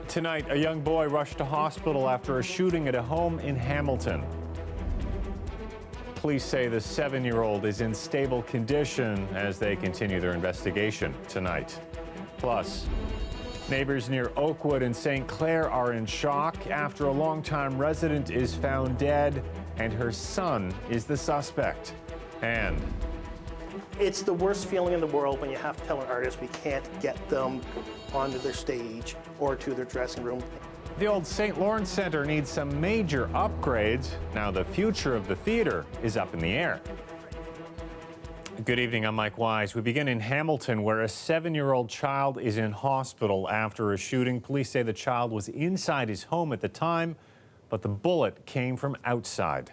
Tonight, a young boy rushed to hospital after a shooting at a home in Hamilton. Police say the 7-year-old is in stable condition as they continue their investigation tonight. Plus, neighbors near Oakwood and St. Clair are in shock after a longtime resident is found dead and her son is the suspect. And it's the worst feeling in the world when you have to tell an artist we can't get them onto their stage or to their dressing room. the old St. Lawrence Center needs some major upgrades. Now the future of the theater is up in the air. Good evening, I'm Mike Wise. We begin in Hamilton, where a 7-year-old child is in hospital after a shooting. Police say the child was inside his home at the time, but the bullet came from outside.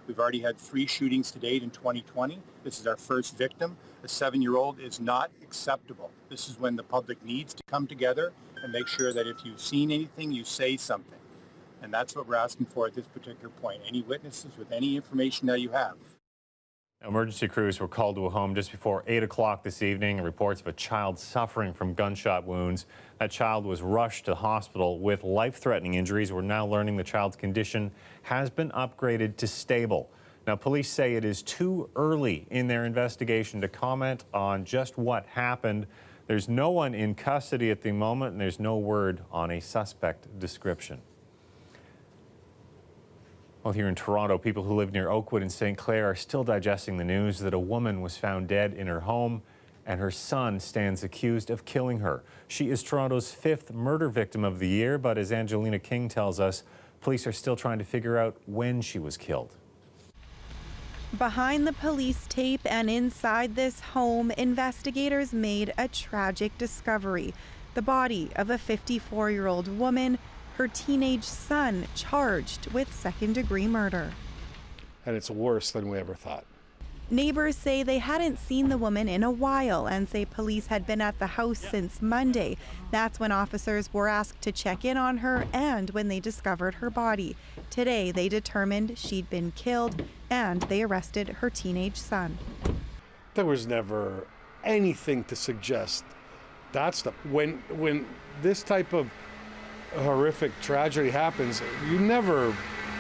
We've already had 3 shootings to date in 2020. This is our first victim. A 7-year-old is not acceptable. This is when the public needs to come together and make sure that if you've seen anything, you say something. And that's what we're asking for at this particular point. Any witnesses with any information that you have. Emergency crews were called to a home just before 8 o'clock this evening. Reports of a child suffering from gunshot wounds. That child was rushed to hospital with life-threatening injuries. We're now learning the child's condition has been upgraded to stable. Now, police say it is too early in their investigation to comment on just what happened. There's no one in custody at the moment, and there's no word on a suspect description. Well, here in Toronto, people who live near Oakwood and St. Clair are still digesting the news that a woman was found dead in her home and her son stands accused of killing her. She is Toronto's 5th murder victim of the year, but as Angelina King tells us, police are still trying to figure out when she was killed. Behind the police tape and inside this home, investigators made a tragic discovery. The body of a 54-year-old woman, her teenage son charged with second-degree murder. And it's worse than we ever thought. Neighbors say they hadn't seen the woman in a while and say police had been at the house since Monday. That's when officers were asked to check in on her and when they discovered her body. Today, they determined she'd been killed and they arrested her teenage son. There was never anything to suggest that stuff. When this type of horrific tragedy happens, you never,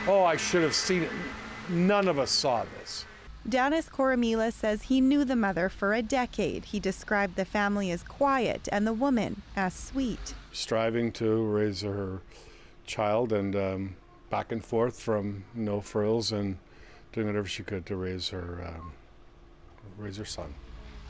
oh, I should have seen it. None of us saw this. Dennis Coromila says he knew the mother for a decade. He described the family as quiet and the woman as sweet. Striving to raise her child and back and forth from no frills and doing whatever she could to raise her son.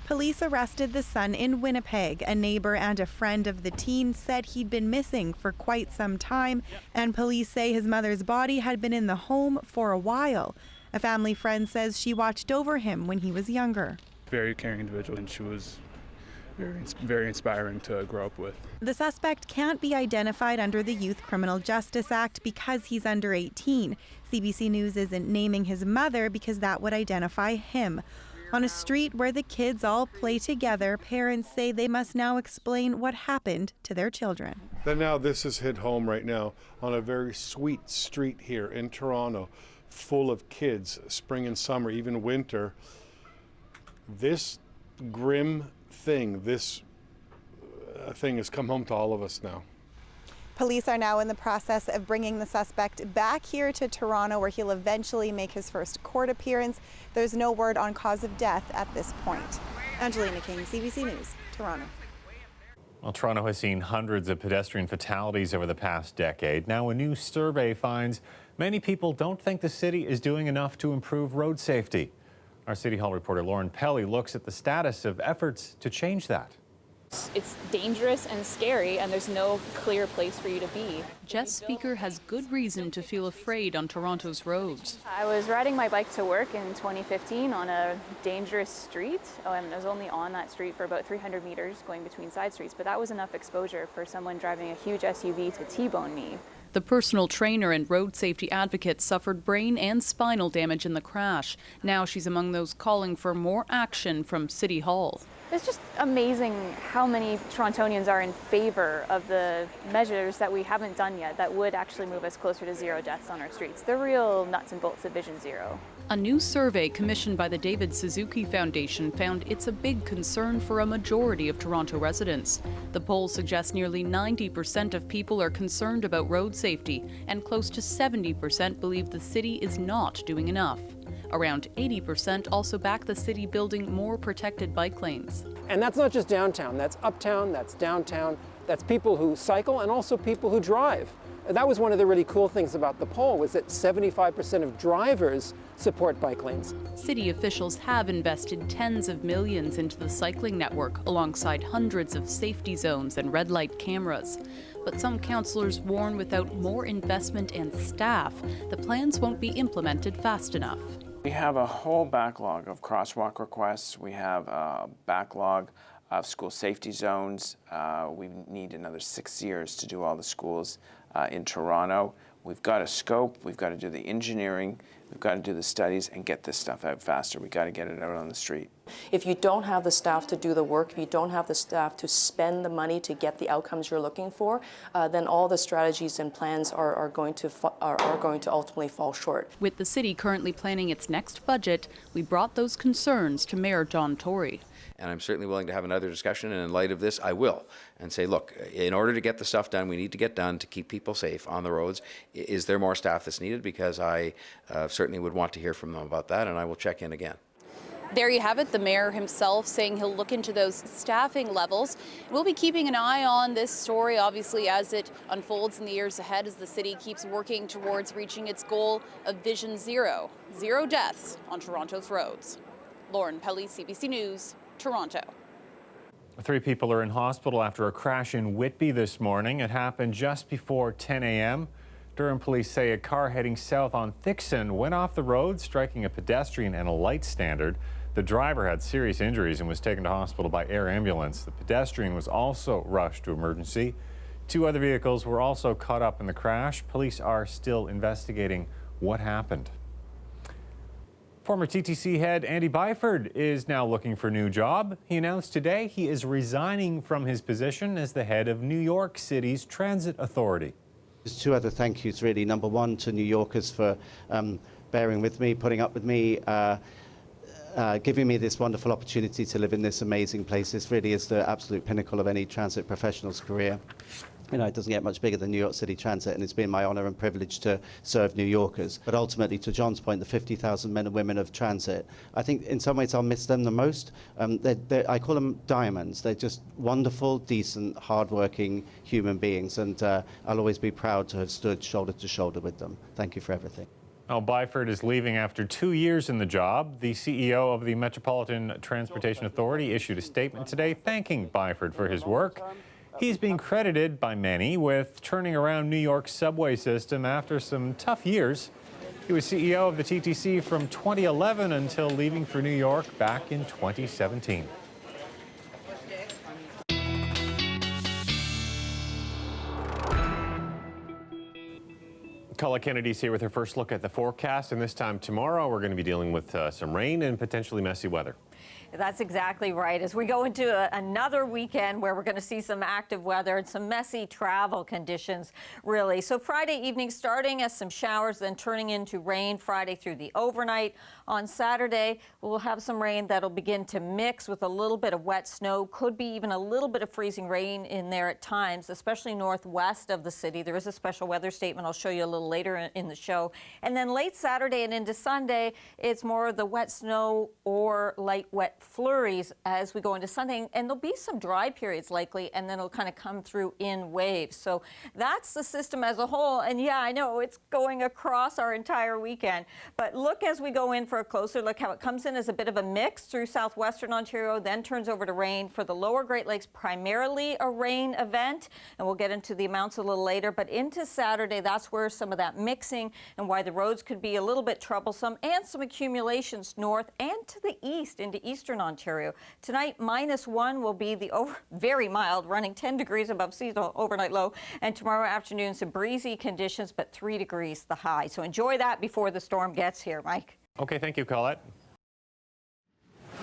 Police arrested the son in Winnipeg. A neighbor and a friend of the teen said he'd been missing for quite some time, and police say his mother's body had been in the home for a while. A family friend says she watched over him when he was younger. Very caring individual, and she was very inspiring to grow up with. The suspect can't be identified under the Youth Criminal Justice Act because he's under 18. CBC News isn't naming his mother because that would identify him. On a street where the kids all play together, parents say they must now explain what happened to their children. Then now this is hit home right now on a very sweet street here in Toronto, full of kids, spring and summer, even winter. This grim thing, this thing has come home to all of us now. Police are now in the process of bringing the suspect back here to Toronto, where he'll eventually make his first court appearance. There's no word on cause of death at this point. Angelina King, CBC News, Toronto. Well, Toronto has seen hundreds of pedestrian fatalities over the past decade. Now, a new survey finds many people don't think the city is doing enough to improve road safety. Our City Hall reporter Lauren Pelly looks at the status of efforts to change that. It's dangerous and scary, and there's no clear place for you to be. Jess Speaker has good reason to feel afraid on Toronto's roads. I was riding my bike to work in 2015 on a dangerous street. And I was only on that street for about 300 meters going between side streets, but that was enough exposure for someone driving a huge SUV to T-bone me. The personal trainer and road safety advocate suffered brain and spinal damage in the crash. Now she's among those calling for more action from City Hall. It's just amazing how many Torontonians are in favor of the measures that we haven't done yet that would actually move us closer to 0 deaths on our streets. The real nuts and bolts of Vision Zero. A new survey commissioned by the David Suzuki Foundation found it's a big concern for a majority of Toronto residents. The poll suggests nearly 90% of people are concerned about road safety, and close to 70% believe the city is not doing enough. Around 80% also back the city building more protected bike lanes. And that's not just downtown, that's uptown, that's downtown, that's people who cycle and also people who drive. That was one of the really cool things about the poll, was that 75% of drivers support bike lanes. City officials have invested tens of millions into the cycling network, alongside hundreds of safety zones and red light cameras. But some councillors warn without more investment and staff, the plans won't be implemented fast enough. We have a whole backlog of crosswalk requests. We have a backlog of school safety zones. We need another 6 years to do all the schools in Toronto. We've got to scope, we've got to do the engineering, we've got to do the studies and get this stuff out faster. We've got to get it out on the street. If you don't have the staff to do the work, if you don't have the staff to spend the money to get the outcomes you're looking for, then all the strategies and plans are going to ultimately fall short. With the city currently planning its next budget, we brought those concerns to Mayor John Tory. And I'm certainly willing to have another discussion, and in light of this, I will, and say, look, in order to get the stuff done we need to get done to keep people safe on the roads, is there more staff that's needed? Because I certainly would want to hear from them about that, and I will check in again. There you have it, the mayor himself saying he'll look into those staffing levels. We'll be keeping an eye on this story, obviously, as it unfolds in the years ahead, as the city keeps working towards reaching its goal of Vision Zero, 0 deaths on Toronto's roads. Lauren Pelly, CBC News, Toronto. 3 people are in hospital after a crash in Whitby this morning. It happened just before 10 a.m. Durham police say a car heading south on Thixon went off the road, striking a pedestrian and a light standard. The driver had serious injuries and was taken to hospital by air ambulance. The pedestrian was also rushed to emergency. 2 other vehicles were also caught up in the crash. Police are still investigating what happened. Former TTC head Andy Byford is now looking for a new job. He announced today he is resigning from his position as the head of New York City's Transit Authority. There's 2 other thank yous, really. Number 1 to New Yorkers for bearing with me, putting up with me, giving me this wonderful opportunity to live in this amazing place. This really is the absolute pinnacle of any transit professional's career. You know, it doesn't get much bigger than New York City Transit, and it's been my honour and privilege to serve New Yorkers. But ultimately, to John's point, the 50,000 men and women of transit, I think in some ways I'll miss them the most. I call them diamonds. They're just wonderful, decent, hard-working human beings, and I'll always be proud to have stood shoulder to shoulder with them. Thank you for everything. Now, Byford is leaving after 2 years in the job. The CEO of the Metropolitan Transportation Authority issued a statement today thanking Byford for his work. He's being credited by many with turning around New York's subway system after some tough years. He was CEO of the TTC from 2011 until leaving for New York back in 2017. Colette Kennedy's here with her first look at the forecast, and this time tomorrow we're going to be dealing with some rain and potentially messy weather. That's exactly right. As we go into another weekend where we're going to see some active weather and some messy travel conditions, really. So Friday evening starting as some showers, then turning into rain Friday through the overnight. On Saturday, we'll have some rain that'll begin to mix with a little bit of wet snow. Could be even a little bit of freezing rain in there at times, especially northwest of the city. There is a special weather statement I'll show you a little later in the show. And then late Saturday and into Sunday, it's more of the wet snow or light wet flurries as we go into Sunday, and there'll be some dry periods likely, and then it'll kind of come through in waves. So that's the system as a whole, and yeah, I know it's going across our entire weekend, but look as we go in for a closer look how it comes in as a bit of a mix through southwestern Ontario, then turns over to rain. For the lower Great Lakes, primarily a rain event, and we'll get into the amounts a little later, but into Saturday, that's where some of that mixing and why the roads could be a little bit troublesome, and some accumulations north and to the east into eastern Ontario. Tonight, -1 will be the very mild, running 10 degrees above seasonal overnight low. And tomorrow afternoon, some breezy conditions, but 3 degrees the high. So enjoy that before the storm gets here, Mike. Okay, thank you, Colette.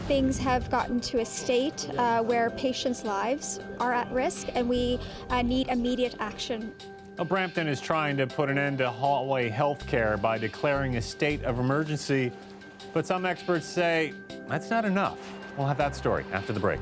Things have gotten to a state where patients' lives are at risk, and we need immediate action. Well, Brampton is trying to put an end to hallway health care by declaring a state of emergency. But some experts say that's not enough. We'll have that story after the break.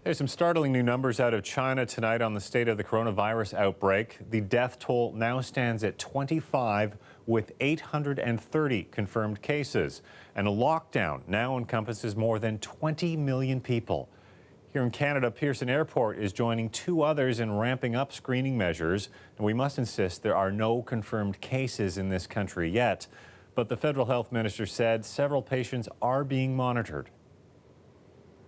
There's some startling new numbers out of China tonight on the state of the coronavirus outbreak. The death toll now stands at 25 with 830 confirmed cases. And a lockdown now encompasses more than 20 million people. Here in Canada, Pearson Airport is joining 2 others in ramping up screening measures. And we must insist there are no confirmed cases in this country yet. But the federal health minister said several patients are being monitored.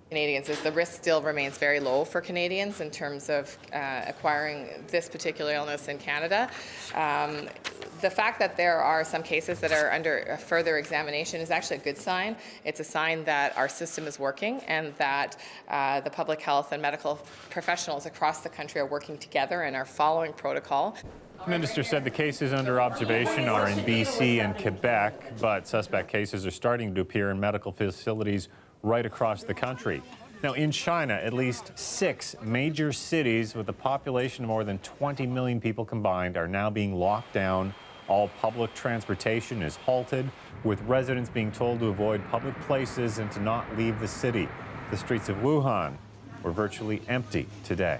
Canadians is the risk still remains very low for Canadians in terms of acquiring this particular illness in Canada. The fact that there are some cases that are under further examination is actually a good sign. It's a sign that our system is working and that the public health and medical professionals across the country are working together and are following protocol. The minister said the cases under observation are in BC and Quebec, but suspect cases are starting to appear in medical facilities right across the country. Now, in China, at least 6 major cities with a population of more than 20 million people combined are now being locked down. All public transportation is halted, with residents being told to avoid public places and to not leave the city. The streets of Wuhan were virtually empty today.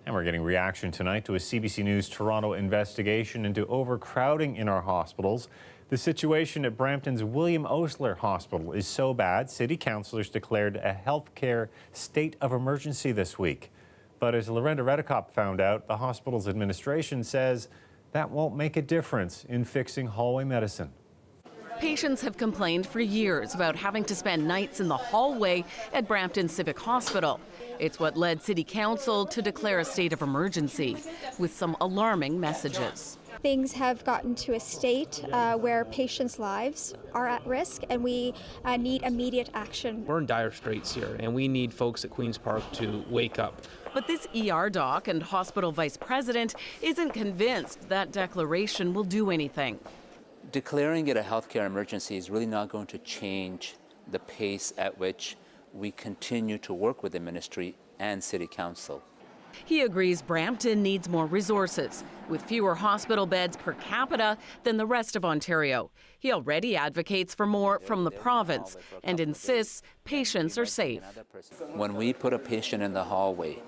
And we're getting reaction tonight to a CBC News Toronto investigation into overcrowding in our hospitals. The situation at Brampton's William Osler Hospital is so bad, city councillors declared a healthcare state of emergency this week. But as Lorenda Redekop found out, the hospital's administration says that won't make a difference in fixing hallway medicine. Patients have complained for years about having to spend nights in the hallway at Brampton Civic Hospital. It's what led City Council to declare a state of emergency, with some alarming messages. Things have gotten to a state where patients' lives are at risk, and we need immediate action. We're in dire straits here, and we need folks at Queen's Park to wake up. But this ER doc and hospital vice president isn't convinced that declaration will do anything. Declaring it a healthcare emergency is really not going to change the pace at which we continue to work with the ministry and City Council. He agrees Brampton needs more resources, with fewer hospital beds per capita than the rest of Ontario. He already advocates for more from the province and insists patients are safe. When we put a patient in the hallway,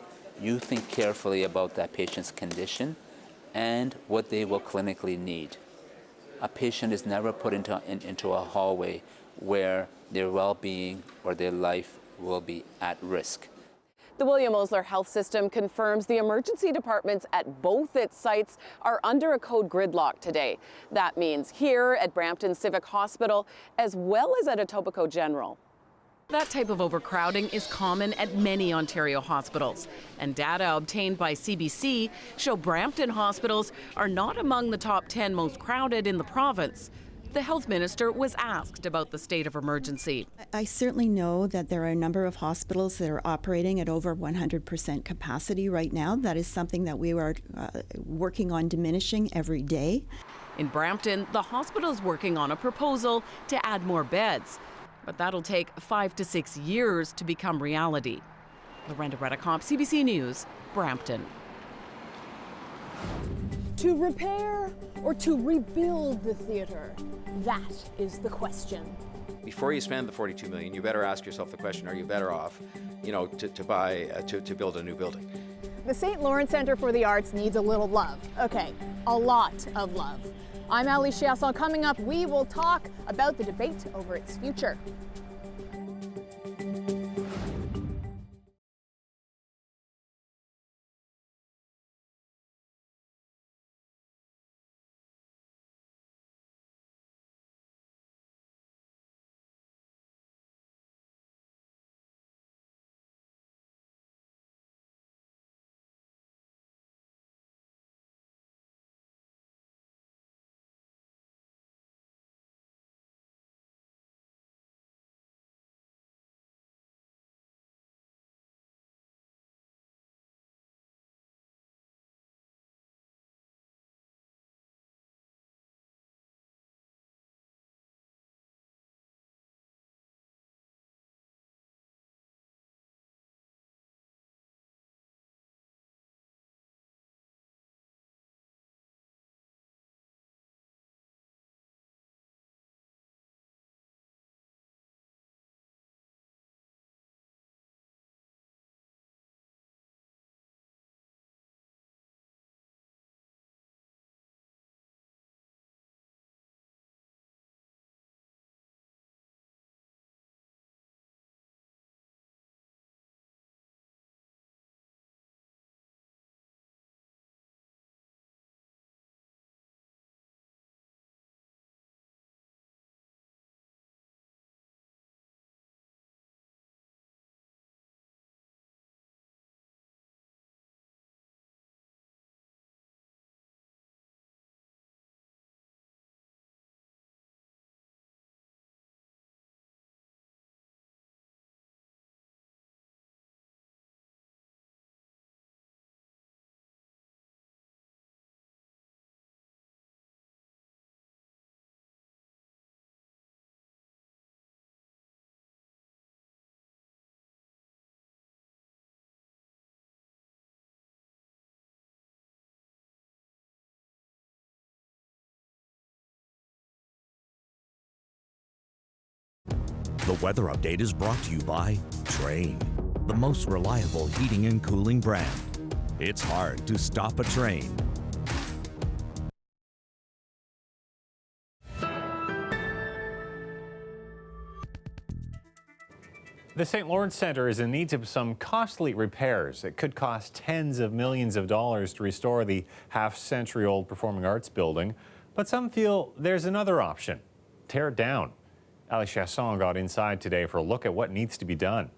you think carefully about that patient's condition and what they will clinically need. A patient is never put into a hallway where their well-being or their life will be at risk. The William Osler Health System confirms the emergency departments at both its sites are under a code gridlock today. That means here at Brampton Civic Hospital, as well as at Etobicoke General. That type of overcrowding is common at many Ontario hospitals, and data obtained by CBC show Brampton hospitals are not among the top 10 most crowded in the province. The health minister was asked about the state of emergency. I certainly know that there are a number of hospitals that are operating at over 100% capacity right now. That is something that we are working on diminishing every day. In Brampton, the hospital is working on a proposal to add more beds. But that'll take 5 to 6 years to become reality. Lorenda Redicomp, CBC News, Brampton. To repair or to rebuild the theatre? That is the question. Before you spend the $42 million, you better ask yourself the question, are you better off, to build a new building? The St. Lawrence Centre for the Arts needs a little love. Okay, a lot of love. I'm Ali Chiasson. Coming up, we will talk about the debate over its future. The weather update is brought to you by Train, the most reliable heating and cooling brand. It's hard to stop a train. The St. Lawrence Centre is in need of some costly repairs. It could cost tens of millions of dollars to restore the half-century-old performing arts building, but some feel there's another option: tear it down. Ali Chiasson got inside today for a look at what needs to be done.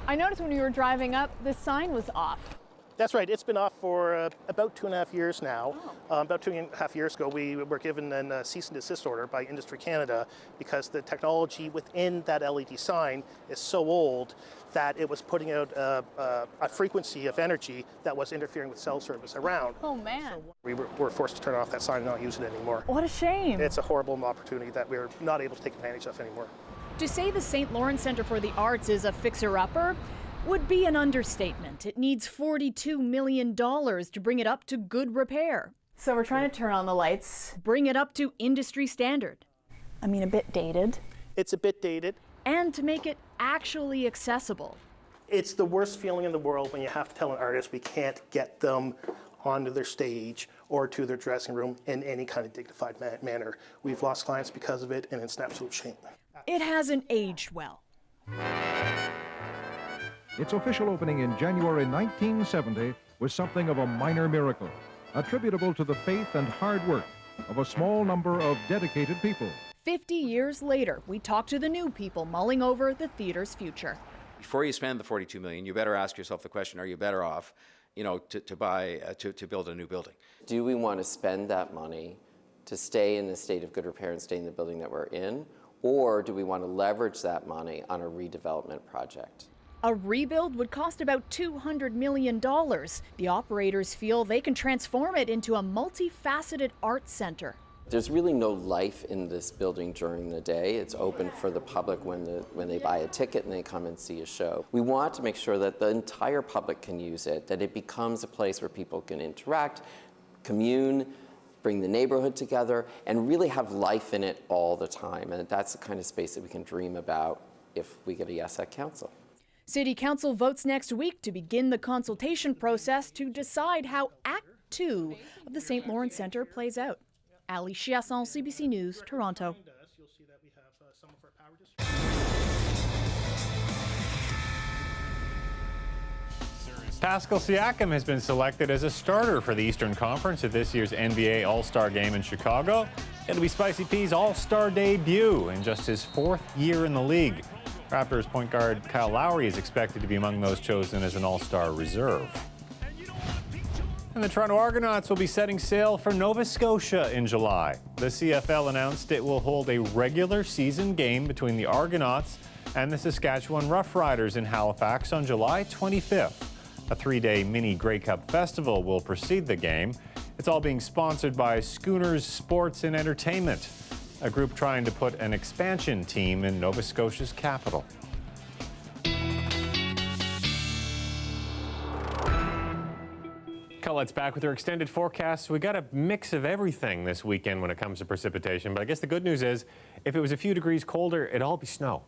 I noticed when you were driving up, the sign was off. That's right. It's been off for about 2.5 years now. About 2.5 years ago, we were given a cease and desist order by Industry Canada because the technology within that LED sign is so old that it was putting out a frequency of energy that was interfering with cell service around. Oh, man. So we were forced to turn off that sign and not use it anymore. What a shame. It's a horrible opportunity that we're not able to take advantage of anymore. To say the St. Lawrence Centre for the Arts is a fixer-upper would be an understatement. It needs $42 million to bring it up to good repair. So we're trying to turn on the lights. Bring it up to industry standard. I mean, a bit dated. It's a bit dated. And to make it actually accessible. It's the worst feeling in the world when you have to tell an artist we can't get them onto their stage or to their dressing room in any kind of dignified manner. We've lost clients because of it, and it's an absolute shame. It hasn't aged well. Its official opening in January 1970 was something of a minor miracle, attributable to the faith and hard work of a small number of dedicated people. 50 years later, we talk to the new people mulling over the theater's future. Before you spend the $42 million, you better ask yourself the question, are you better off, to build a new building? Do we want to spend that money to stay in a state of good repair and stay in the building that we're in? Or do we want to leverage that money on a redevelopment project? A rebuild would cost about $200 million. The operators feel they can transform it into a multifaceted arts center. There's really no life in this building during the day. It's open for the public when they buy a ticket and they come and see a show. We want to make sure that the entire public can use it, that it becomes a place where people can interact, commune, bring the neighborhood together, and really have life in it all the time. And that's the kind of space that we can dream about if we get a yes at council. City Council votes next week to begin the consultation process to decide how Act 2 of the St. Lawrence Centre plays out. Ali Chiasson, CBC News, Toronto. Pascal Siakam has been selected as a starter for the Eastern Conference at this year's NBA All-Star Game in Chicago. It'll be Spicy P's All-Star debut in just his 4th year in the league. Raptors point guard Kyle Lowry is expected to be among those chosen as an All-Star reserve. And the Toronto Argonauts will be setting sail for Nova Scotia in July. The CFL announced it will hold a regular season game between the Argonauts and the Saskatchewan Roughriders in Halifax on July 25th. A 3-day mini Grey Cup festival will precede the game. It's all being sponsored by Schooners Sports and Entertainment, a group trying to put an expansion team in Nova Scotia's capital. Colette's back with her extended forecast. We got a mix of everything this weekend when it comes to precipitation, but I guess the good news is if it was a few degrees colder, it'd all be snow.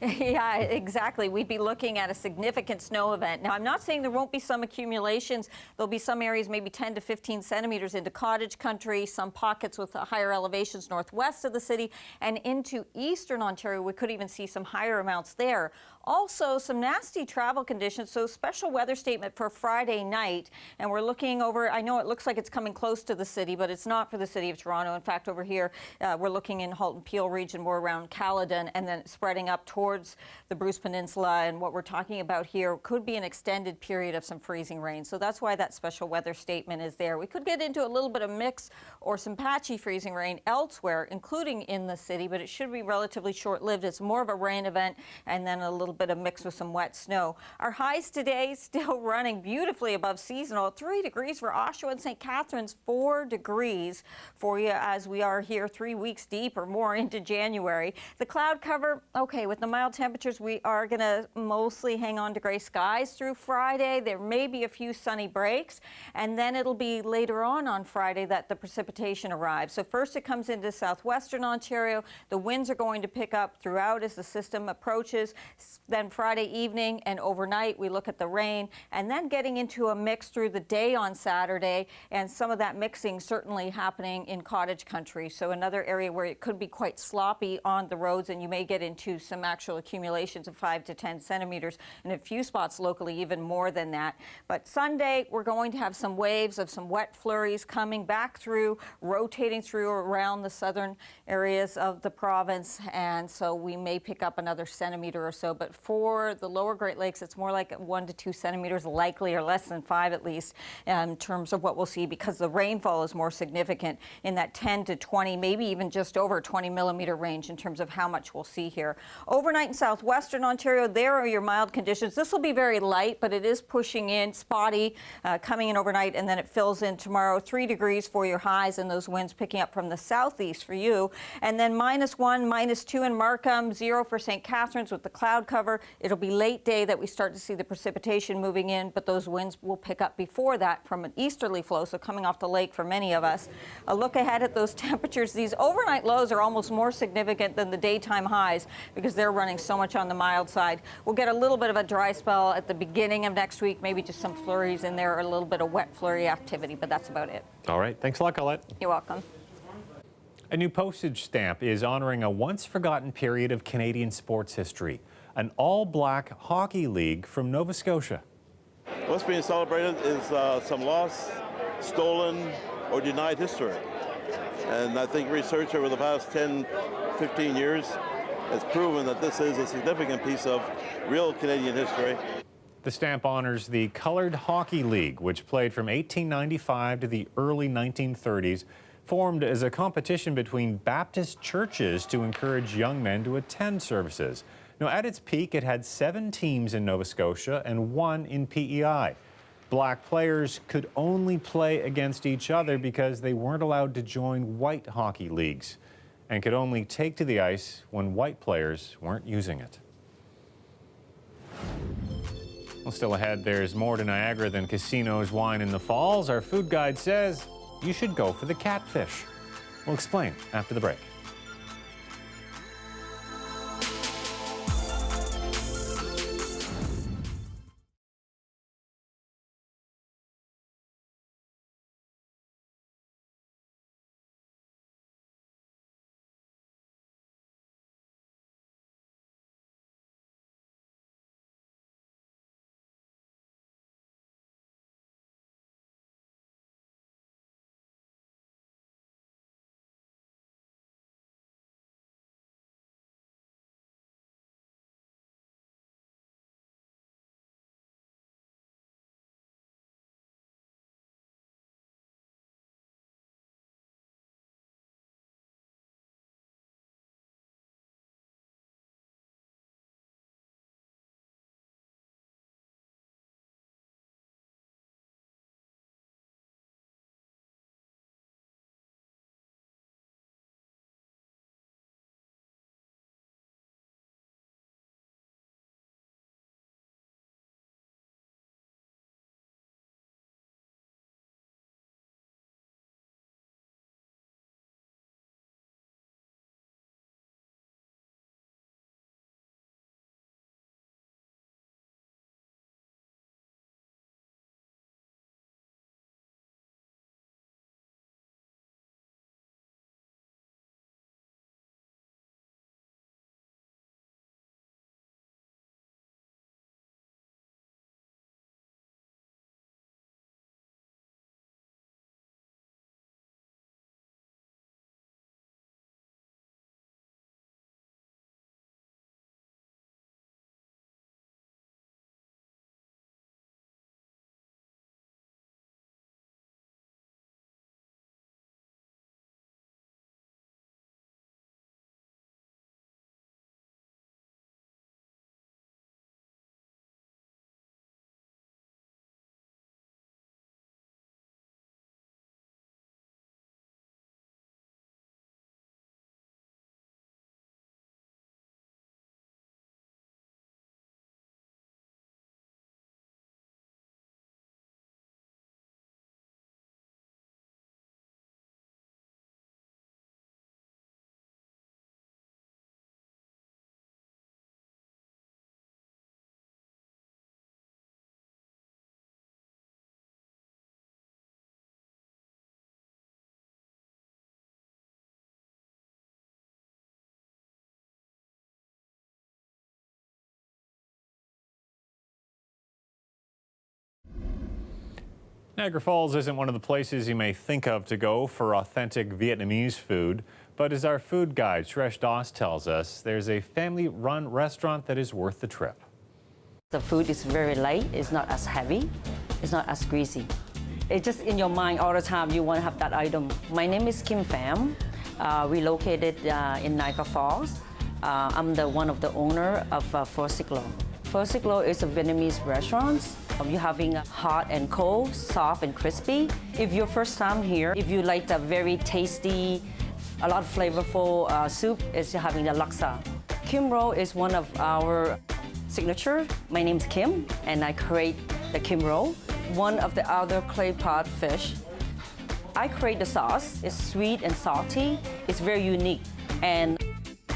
Yeah, exactly. We'd be looking at a significant snow event. Now, I'm not saying there won't be some accumulations. There'll be some areas, maybe 10 to 15 centimeters into cottage country, some pockets with higher elevations northwest of the city, and into eastern Ontario. We could even see some higher amounts there. Also, some nasty travel conditions, so special weather statement for Friday night. And we're looking over, I know it looks like it's coming close to the city, but it's not for the city of Toronto. In fact, over here, we're looking in Halton Peel region, more around Caledon, and then spreading up towards the Bruce Peninsula. And what we're talking about here could be an extended period of some freezing rain. So that's why that special weather statement is there. We could get into a little bit of mix or some patchy freezing rain elsewhere, including in the city, but it should be relatively short-lived. It's more of a rain event and then a little bit of mix with some wet snow. Our highs today still running beautifully above seasonal. 3 degrees for Oshawa and St. Catharines, 4 degrees for you as we are here 3 weeks deep or more into January. The cloud cover, okay, with the mild temperatures, we are going to mostly hang on to gray skies through Friday. There may be a few sunny breaks, and then it'll be later on Friday that the precipitation arrives. So first it comes into southwestern Ontario. The winds are going to pick up throughout as the system approaches. Then Friday evening and overnight, we look at the rain, and then getting into a mix through the day on Saturday, and some of that mixing certainly happening in cottage country. So another area where it could be quite sloppy on the roads, and you may get into some actual accumulations of 5 to 10 centimeters, and a few spots locally even more than that. But Sunday, we're going to have some waves of some wet flurries coming back through, rotating through around the southern areas of the province, and so we may pick up another centimeter or so. But for the lower Great Lakes, it's more like 1 to 2 centimeters likely, or less than 5 at least, in terms of what we'll see, because the rainfall is more significant in that 10 to 20, maybe even just over 20 millimeter range in terms of how much we'll see here. Overnight in southwestern Ontario, there are your mild conditions. This will be very light, but it is pushing in, spotty, coming in overnight, and then it fills in tomorrow. 3 degrees for your highs, and those winds picking up from the southeast for you. And then -1, -2 in Markham, 0 for St. Catharines with the cloud cover. It'll be late day that we start to see the precipitation moving in, but those winds will pick up before that from an easterly flow, so coming off the lake for many of us. A look ahead at those temperatures. These overnight lows are almost more significant than the daytime highs because they're running so much on the mild side. We'll get a little bit of a dry spell at the beginning of next week, maybe just some flurries in there, or a little bit of wet flurry activity, but that's about it. All right. Thanks a lot, Colette. You're welcome. A new postage stamp is honoring a once-forgotten period of Canadian sports history, an all-black hockey league from Nova Scotia. What's being celebrated is some lost, stolen, or denied history. And I think research over the past 10, 15 years has proven that this is a significant piece of real Canadian history. The stamp honors the Colored Hockey League, which played from 1895 to the early 1930s, formed as a competition between Baptist churches to encourage young men to attend services. Now, at its peak, it had 7 teams in Nova Scotia and 1 in PEI. Black players could only play against each other because they weren't allowed to join white hockey leagues and could only take to the ice when white players weren't using it. Well, still ahead, there's more to Niagara than casinos, wine, and the falls. Our food guide says you should go for the catfish. We'll explain after the break. Niagara Falls isn't one of the places you may think of to go for authentic Vietnamese food, but as our food guide Suresh Das tells us, there's a family-run restaurant that is worth the trip. The food is very light, it's not as heavy, it's not as greasy. It's just in your mind all the time, you want to have that item. My name is Kim Pham. We located in Niagara Falls. I'm one of the owner of Pho Sic Lo. Pho Sic Lo is a Vietnamese restaurant. You're having hot and cold, soft and crispy. If you're first time here, if you like the very tasty, a lot of flavorful soup, is having the laksa. Kim roll is one of our signature. My name's Kim, and I create the Kim roll. One of the other clay pot fish. I create the sauce. It's sweet and salty. It's very unique. And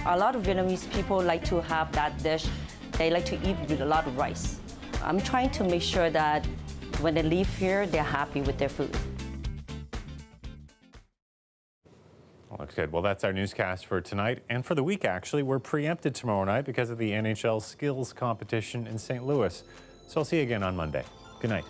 a lot of Vietnamese people like to have that dish. They like to eat with a lot of rice. I'm trying to make sure that when they leave here, they're happy with their food. Well, looks good. Well, that's our newscast for tonight and for the week, actually. We're preempted tomorrow night because of the NHL skills competition in St. Louis. So I'll see you again on Monday. Good night.